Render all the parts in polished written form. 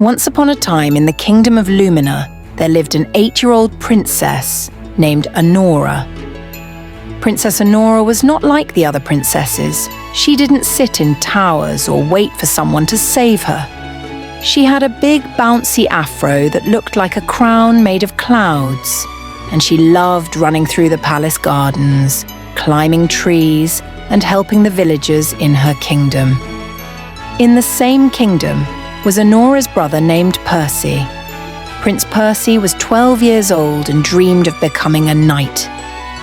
Once upon a time in the kingdom of Lumina, there lived an 8-year-old princess named Anora. Princess Annora was not like the other princesses. She didn't sit in towers or wait for someone to save her. She had a big bouncy afro that looked like a crown made of clouds, and she loved running through the palace gardens, climbing trees, and helping the villagers in her kingdom. In the same kingdom was Anora's brother named Percy. Prince Percy was 12 years old and dreamed of becoming a knight.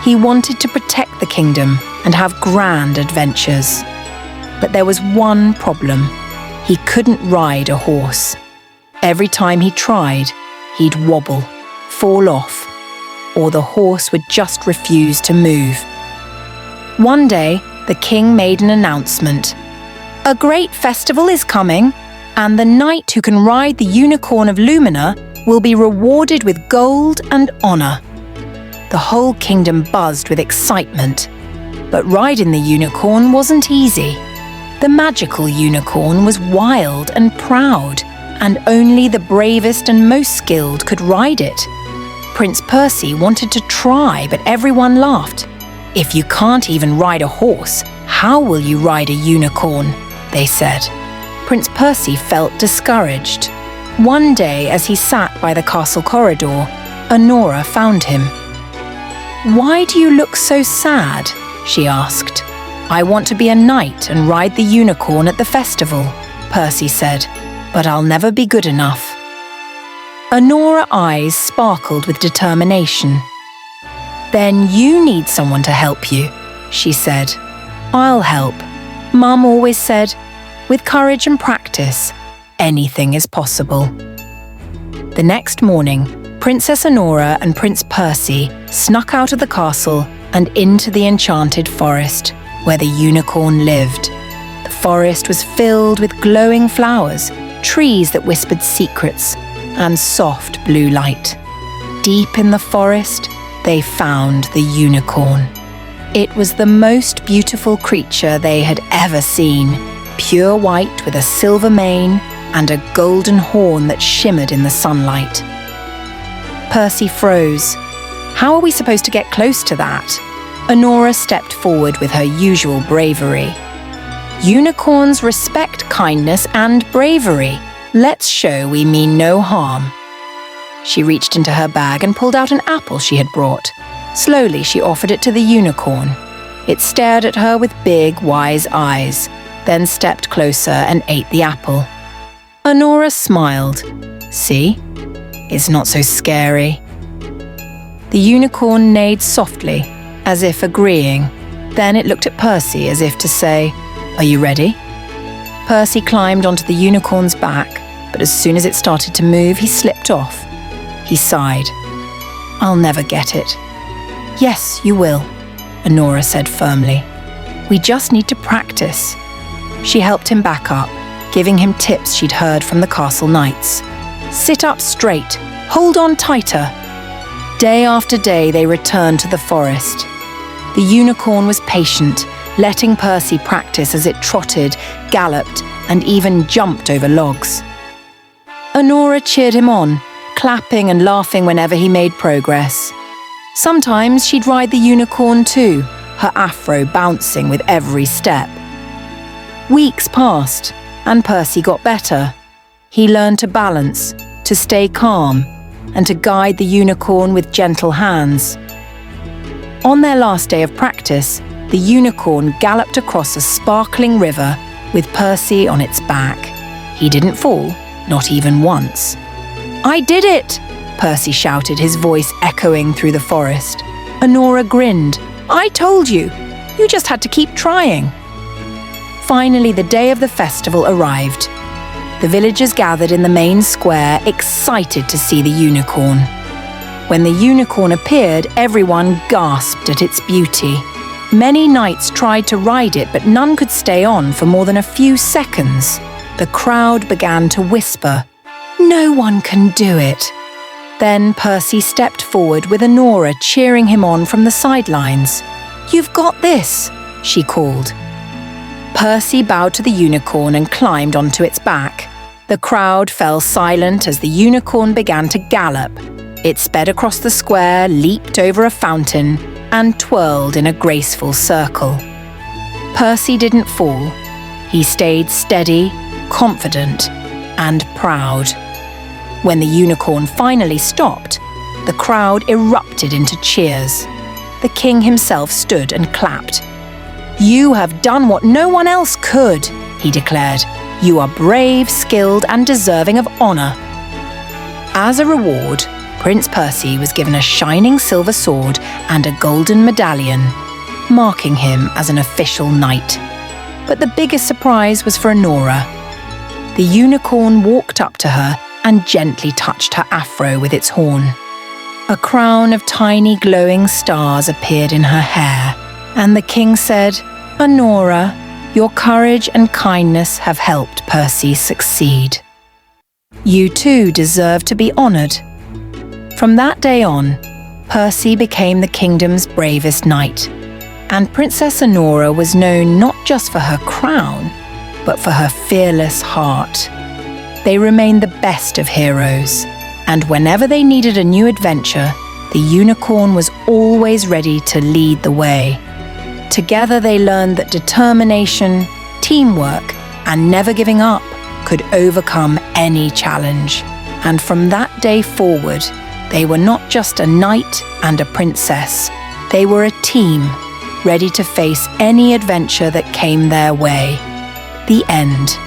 He wanted to protect the kingdom and have grand adventures. But there was one problem. He couldn't ride a horse. Every time he tried, he'd wobble, fall off, or the horse would just refuse to move. One day, the king made an announcement. "A great festival is coming, and the knight who can ride the unicorn of Lumina will be rewarded with gold and honor." The whole kingdom buzzed with excitement. But riding the unicorn wasn't easy. The magical unicorn was wild and proud, and only the bravest and most skilled could ride it. Prince Percy wanted to try, but everyone laughed. "If you can't even ride a horse, how will you ride a unicorn?" they said. Prince Percy felt discouraged. One day, as he sat by the castle corridor, Anora found him. "Why do you look so sad?" she asked. "I want to be a knight and ride the unicorn at the festival," Percy said, "but I'll never be good enough." Anora's eyes sparkled with determination. "Then you need someone to help you," she said. "I'll help. Mum always said, with courage and practice, anything is possible." The next morning, Princess Annora and Prince Percy snuck out of the castle and into the enchanted forest, where the unicorn lived. The forest was filled with glowing flowers, trees that whispered secrets, and soft blue light. Deep in the forest, they found the unicorn. It was the most beautiful creature they had ever seen, pure white with a silver mane and a golden horn that shimmered in the sunlight. Percy froze. How are we supposed to get close to that? Anora stepped forward with her usual bravery. "Unicorns respect kindness and bravery. Let's show we mean no harm." She reached into her bag and pulled out an apple she had brought. Slowly, she offered it to the unicorn. It stared at her with big, wise eyes, then stepped closer and ate the apple. Anora smiled. "See? It's not so scary." The unicorn neighed softly, as if agreeing. Then it looked at Percy as if to say, "Are you ready?" Percy climbed onto the unicorn's back, but as soon as it started to move, he slipped off. He sighed. "I'll never get it." "Yes, you will," Anora said firmly. "We just need to practice." She helped him back up, giving him tips she'd heard from the castle knights. "Sit up straight. Hold on tighter." Day after day, they returned to the forest. The unicorn was patient, letting Percy practice as it trotted, galloped, and even jumped over logs. Anora cheered him on, clapping and laughing whenever he made progress. Sometimes she'd ride the unicorn too, her afro bouncing with every step. Weeks passed, and Percy got better. He learned to balance, to stay calm, and to guide the unicorn with gentle hands. On their last day of practice, the unicorn galloped across a sparkling river with Percy on its back. He didn't fall, not even once. "I did it!" Percy shouted, his voice echoing through the forest. Anora grinned. "I told you! You just had to keep trying." Finally, the day of the festival arrived. The villagers gathered in the main square, excited to see the unicorn. When the unicorn appeared, everyone gasped at its beauty. Many knights tried to ride it, but none could stay on for more than a few seconds. The crowd began to whisper, "No one can do it." Then Percy stepped forward with Anora cheering him on from the sidelines. "You've got this," she called. Percy bowed to the unicorn and climbed onto its back. The crowd fell silent as the unicorn began to gallop. It sped across the square, leaped over a fountain, and twirled in a graceful circle. Percy didn't fall. He stayed steady, confident, and proud. When the unicorn finally stopped, the crowd erupted into cheers. The king himself stood and clapped. "You have done what no one else could," he declared. "You are brave, skilled, and deserving of honor." As a reward, Prince Percy was given a shining silver sword and a golden medallion, marking him as an official knight. But the biggest surprise was for Anora. The unicorn walked up to her and gently touched her afro with its horn. A crown of tiny glowing stars appeared in her hair, and the king said, "Anora, your courage and kindness have helped Percy succeed. You too deserve to be honored." From that day on, Percy became the kingdom's bravest knight, and Princess Annora was known not just for her crown, but for her fearless heart. They remained the best of heroes, and whenever they needed a new adventure, the unicorn was always ready to lead the way. Together they learned that determination, teamwork, and never giving up could overcome any challenge. And from that day forward, they were not just a knight and a princess. They were a team, ready to face any adventure that came their way. The end.